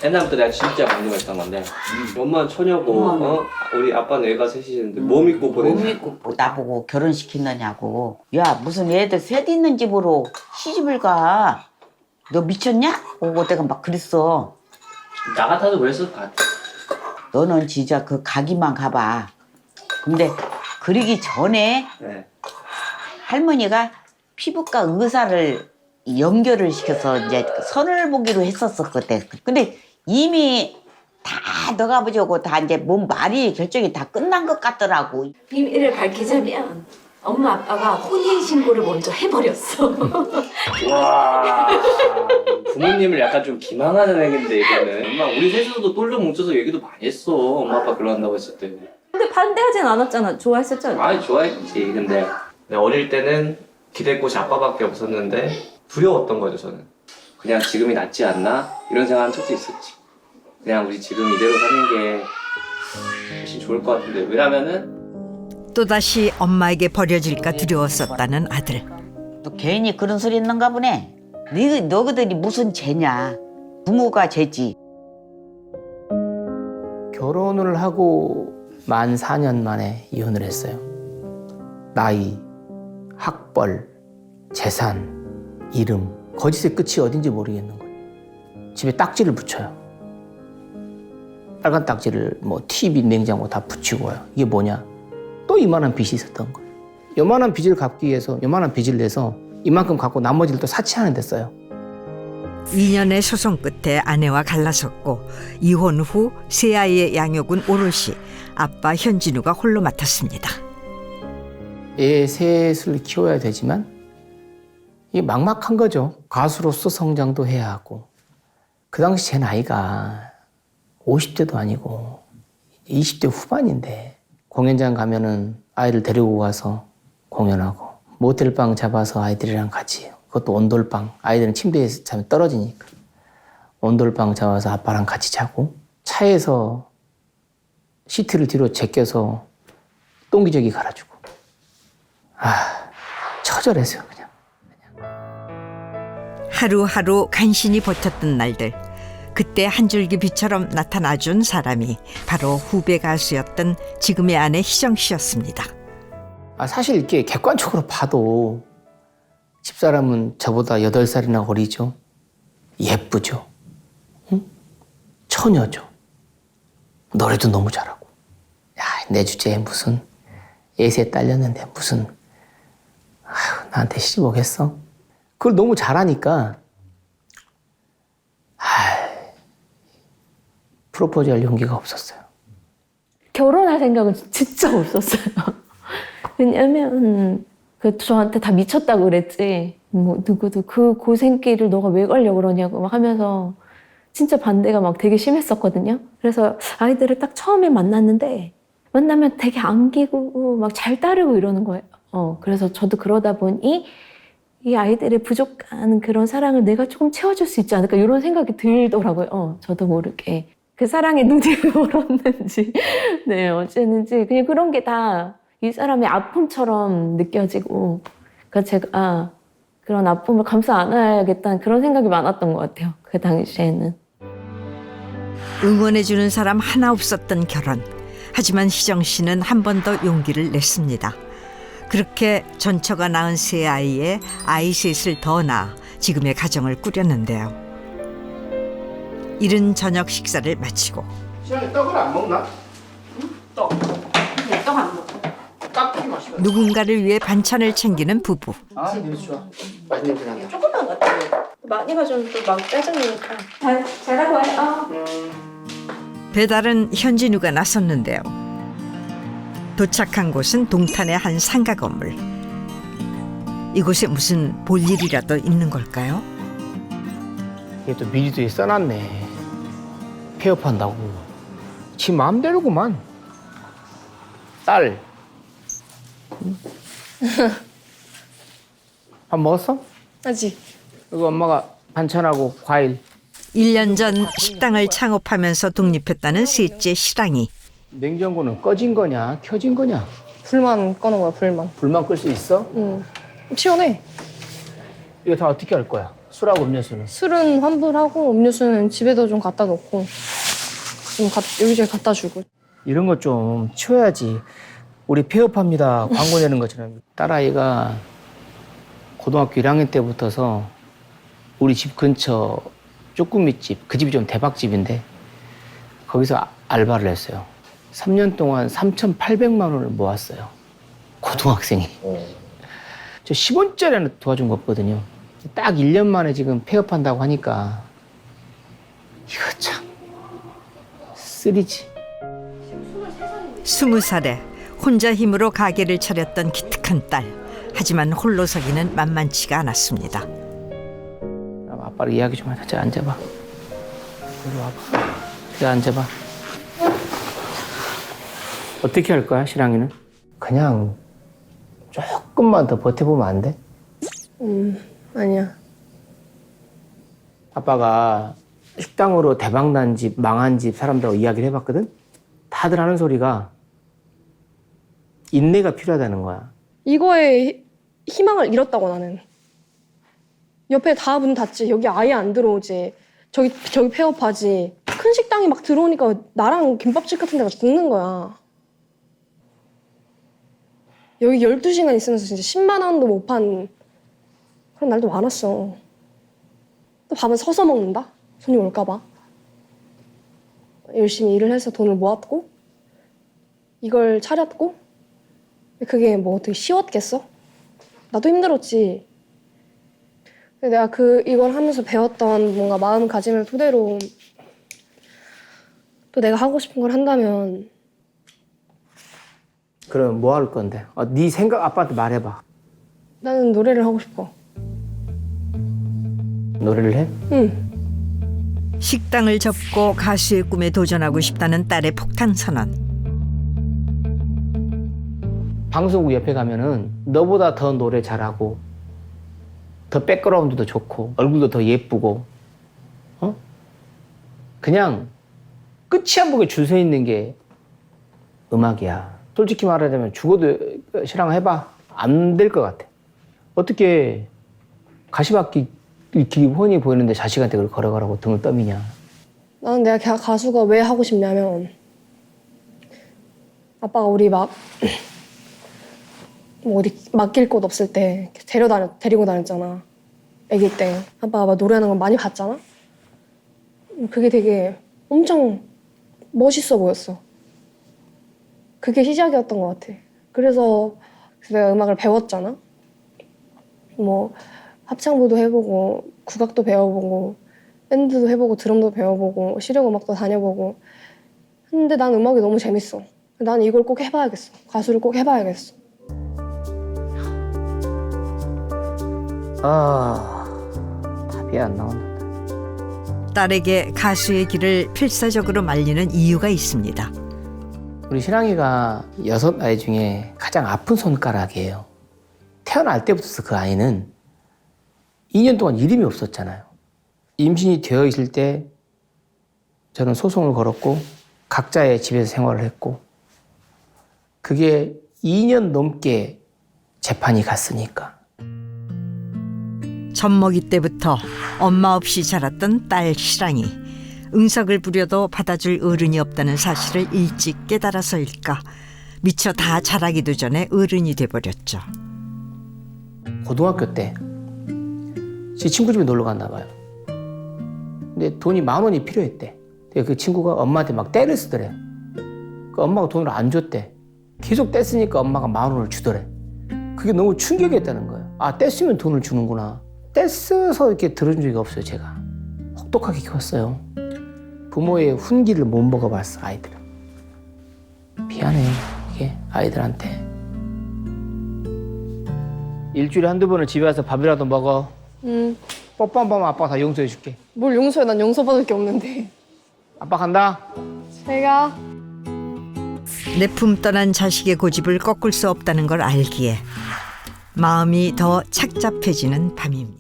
옛날부터 내가 진짜 관심가 있던 건데 엄마는 처녀고 우리 아빠는 애가 셋이는데 뭐 믿고 못 보내? 믿고 나보고 결혼시키느냐고. 야, 무슨 애들 셋 있는 집으로 시집을 가. 너 미쳤냐? 내가 막 그랬어. 나 같아도 그랬을 것 같아. 너는 진짜 그 가기만 가봐. 근데 그러기 전에 네. 할머니가 피부과 의사를 연결을 시켜서 이제 선을 보기로 했었거든. 근데 이미 다 너가 보자고 다 이제 몸 말이 결정이 다 끝난 것 같더라고. 비밀을 밝히자면 엄마 아빠가 혼인신고를 먼저 해버렸어. 와 부모님을 약간 좀 기망하는 애인데 이거는 엄마 우리 셋이서도 똘똘 뭉쳐서 얘기도 많이 했어. 엄마 아빠 결혼한다고 했을 때. 근데 반대하진 않았잖아. 좋아했었잖아. 많이 좋아했지. 근데 어릴 때는 기댈 곳이 아빠밖에 없었는데 두려웠던 거죠 저는. 그냥 지금이 낫지 않나? 이런 생각한 적도 있었지. 그냥 우리 지금 이대로 사는 게 훨씬 좋을 것 같은데 왜냐면은 또다시 엄마에게 버려질까 두려웠었다는 아들. 또 괜히 그런 소리 있는가 보네. 너희들이 무슨 죄냐. 부모가 죄지. 결혼을 하고 만 4년 만에 이혼을 했어요. 나이, 학벌, 재산, 이름, 거짓의 끝이 어딘지 모르겠는 거예요. 집에 딱지를 붙여요. 빨간 딱지를 뭐 TV, 냉장고 다 붙이고요. 이게 뭐냐? 또 이만한 빚이 있었던 거예요. 요만한 빚을 갚기 위해서 요만한 빚을 내서 이만큼 갖고 나머지를 또 사치하는 데 써요. 2년의 소송 끝에 아내와 갈라섰고 이혼 후 세 아이의 양육은 오롯이 아빠 현진우가 홀로 맡았습니다. 애 셋을 키워야 되지만 이게 막막한 거죠. 가수로서 성장도 해야 하고. 그 당시 제 나이가 50대도 아니고 20대 후반인데 공연장 가면은 아이를 데리고 가서 공연하고 모텔방 잡아서 아이들이랑 같이 그것도 온돌방 아이들은 침대에서 자면 떨어지니까 온돌방 잡아서 아빠랑 같이 자고 차에서 시트를 뒤로 제껴서 똥기저귀 갈아주고 처절했어요 그냥. 하루하루 간신히 버텼던 날들. 그때 한 줄기 빛처럼 나타나준 사람이 바로 후배 가수였던 지금의 아내 희정 씨였습니다. 사실 이렇게 객관적으로 봐도 집사람은 저보다 8살이나 어리죠. 예쁘죠. 응? 처녀죠. 노래도 너무 잘하고. 야, 내 주제에 무슨 예세 딸렸는데 무슨 나한테 시집 오겠어? 그걸 너무 잘하니까 프로포즈할 용기가 없었어요. 결혼할 생각은 진짜 없었어요. 왜냐면 저한테 다 미쳤다고 그랬지. 뭐 누구도 그 고생길을 너가 왜 가려고 그러냐고 막 하면서 진짜 반대가 막 되게 심했었거든요. 그래서 아이들을 딱 처음에 만났는데 만나면 되게 안기고 막 잘 따르고 이러는 거예요. 그래서 저도 그러다 보니 이 아이들의 부족한 그런 사랑을 내가 조금 채워줄 수 있지 않을까 이런 생각이 들더라고요. 저도 모르게. 그 사랑의 눈이 멀었는지 네 어쨌는지 그냥 그런 게 다 이 사람의 아픔처럼 느껴지고 그러니까 제가 그런 아픔을 감싸 안아야겠다는 그런 생각이 많았던 것 같아요. 그 당시에는. 응원해주는 사람 하나 없었던 결혼. 하지만 희정 씨는 한 번 더 용기를 냈습니다. 그렇게 전처가 낳은 세 아이에 아이 셋을 더 낳아 지금의 가정을 꾸렸는데요. 이른 저녁 식사를 마치고 시간에 떡을 안 먹나? 떡. 떡 안 먹어. 깍두기 맛있다. 누군가를 위해 반찬을 챙기는 부부. 냄새 좋아. 맛있는 냄새 난다. 조금만 갖다 많이 가져오면 또 막 짜증나니까. 잘하고 와요. 배달은 현진우가 나섰는데요. 도착한 곳은 동탄의 한 상가 건물. 이곳에 무슨 볼일이라도 있는 걸까요? 이게 또 미리도 써놨네. 폐업한다고. 지 마음대로구만. 딸. 밥 먹었어? 아직. 이거 엄마가 반찬하고 과일. 1년 전 식당을 창업하면서 독립했다는 셋째 실랑이. 냉장고는 꺼진 거냐, 켜진 거냐? 불만 꺼는 거야, 불만. 불만 끌 수 있어? 응. 시원해. 이거 다 어떻게 할 거야? 술하고 음료수는? 술은 환불하고 음료수는 집에도 좀 갖다 놓고 좀 여기저기 갖다 주고. 이런 거 좀 치워야지. 우리 폐업합니다. 광고 내는 것처럼. 딸아이가 고등학교 1학년 때부터서 우리 집 근처 쭈꾸미집, 그 집이 좀 대박집인데 거기서 알바를 했어요. 3년 동안 3,800만 원을 모았어요. 고등학생이. 저 10원짜리 하나 도와준 거 없거든요. 딱 1년 만에 지금 폐업한다고 하니까 이거 참 쓰리지. 20살에 혼자 힘으로 가게를 차렸던 기특한 딸. 하지만 홀로 서기는 만만치가 않았습니다. 아빠랑 이야기 좀 하자. 자, 앉아봐. 이리 와봐. 자, 앉아봐. 어떻게 할 거야, 신랑이는? 그냥 조금만 더 버텨보면 안 돼? 아니야. 아빠가 식당으로 대박난 집, 망한 집 사람들하고 이야기를 해봤거든? 다들 하는 소리가 인내가 필요하다는 거야. 이거에 희망을 잃었다고 나는. 옆에 다 문 닫지. 여기 아예 안 들어오지. 저기 폐업하지. 큰 식당이 막 들어오니까 나랑 김밥집 같은 데가 죽는 거야. 여기 12시간 있으면서 진짜 10만 원도 못 판 그런 날도 많았어. 또 밥은 서서 먹는다? 손님 올까 봐. 열심히 일을 해서 돈을 모았고 이걸 차렸고 그게 뭐 어떻게 쉬웠겠어? 나도 힘들었지. 근데 내가 이걸 하면서 배웠던 뭔가 마음가짐을 토대로 또 내가 하고 싶은 걸 한다면 그럼 뭐 할 건데? 네 생각 아빠한테 말해봐. 나는 노래를 하고 싶어. 노래를 해? 응. 식당을 접고 가수의 꿈에 도전하고 싶다는 딸의 폭탄 선언. 방송국 옆에 가면은 너보다 더 노래 잘하고 더 백그라운드도 좋고 얼굴도 더 예쁘고 그냥 끝이 안 보게 줄 서 있는 게 음악이야. 솔직히 말하자면 죽어도 신랑 해봐. 안 될 것 같아. 어떻게 가시밭길 길이 훤히 보이는데 자식한테 그걸 걸어가라고 등을 떠미냐. 나는 내가 가수가 왜 하고 싶냐면 아빠가 우리 막 뭐 어디 맡길 곳 없을 때 데리고 다녔잖아. 아기 때. 아빠가 막 노래하는 걸 많이 봤잖아. 그게 되게 엄청 멋있어 보였어. 그게 시작이었던 것 같아. 그래서 내가 음악을 배웠잖아. 뭐 합창부도 해보고 국악도 배워보고 밴드도 해보고 드럼도 배워보고 실용음악도 다녀보고 근데 난 음악이 너무 재밌어. 난 이걸 꼭 해봐야겠어. 가수를 꼭 해봐야겠어. 답이 안 나온다. 딸에게 가수의 길을 필사적으로 말리는 이유가 있습니다. 우리 신랑이가 6아이 중에 가장 아픈 손가락이에요. 태어날 때부터 그 아이는 2년 동안 이름이 없었잖아요. 임신이 되어 있을 때 저는 소송을 걸었고 각자의 집에서 생활을 했고 그게 2년 넘게 재판이 갔으니까. 젖먹이 때부터 엄마 없이 자랐던 딸 실랑이. 응석을 부려도 받아줄 어른이 없다는 사실을 일찍 깨달아서일까. 미처 다 자라기도 전에 어른이 돼버렸죠. 고등학교 때 제 친구 집에 놀러 갔나 봐요. 근데 돈이 10,000원이 필요했대. 그 친구가 엄마한테 막 떼를 쓰더래. 그 엄마가 돈을 안 줬대. 계속 떼쓰니까 엄마가 10,000원을 주더래. 그게 너무 충격이었다는 거예요. 아, 떼쓰면 돈을 주는구나. 떼써서 이렇게 들어준 적이 없어요, 제가. 혹독하게 키웠어요. 부모의 훈기를 못 먹어봤어, 아이들은. 미안해, 이게 아이들한테. 일주일에 한두 번은 집에 와서 밥이라도 먹어. 뽀뽀 한 번만 아빠가 다 용서해 줄게. 뭘 용서해? 난 용서받을 게 없는데. 아빠 간다. 제가 내 품 떠난 자식의 고집을 꺾을 수 없다는 걸 알기에 마음이 더 착잡해지는 밤입니다.